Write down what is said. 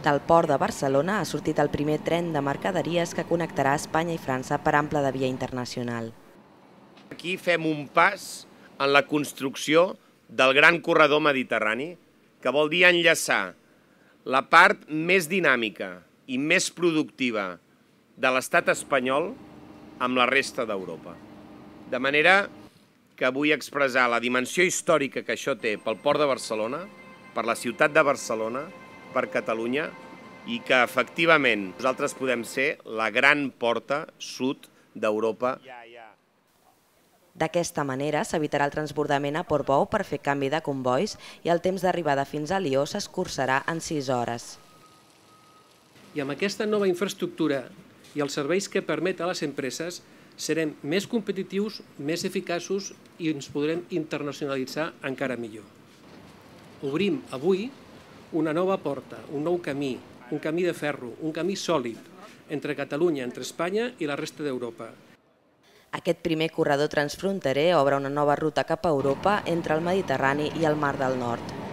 Del port de Barcelona ha sortit el primer tren de mercaderies que connectarà Espanya i França per ample de via internacional. Aquí fem un pas en la construcció del gran corredor mediterrani, que vol dir enllaçar la part més dinàmica i més productiva de l'estat espanyol amb la resta d'Europa. De manera que vull expressar la dimensió històrica que això té pel port de Barcelona, per la ciutat de Barcelona, per Catalunya, i que efectivament nosaltres podem ser la gran porta sud d'Europa. D'aquesta manera s'evitarà el transbordament a Portbou per fer canvi de convois i el temps d'arribada fins a Lió s'escurçarà en 6 hores. I amb aquesta nova infraestructura i els serveis que permet a les empreses serem més competitius, més eficaços i ens podrem internacionalitzar encara millor. Obrim avui una nova porta, un nou camí, un camí de ferro, un camí sòlid entre Catalunya, entre Espanya i la resta d'Europa. Aquest primer corredor transfronterer obre una nova ruta cap a Europa entre el Mediterrani i el Mar del Nord.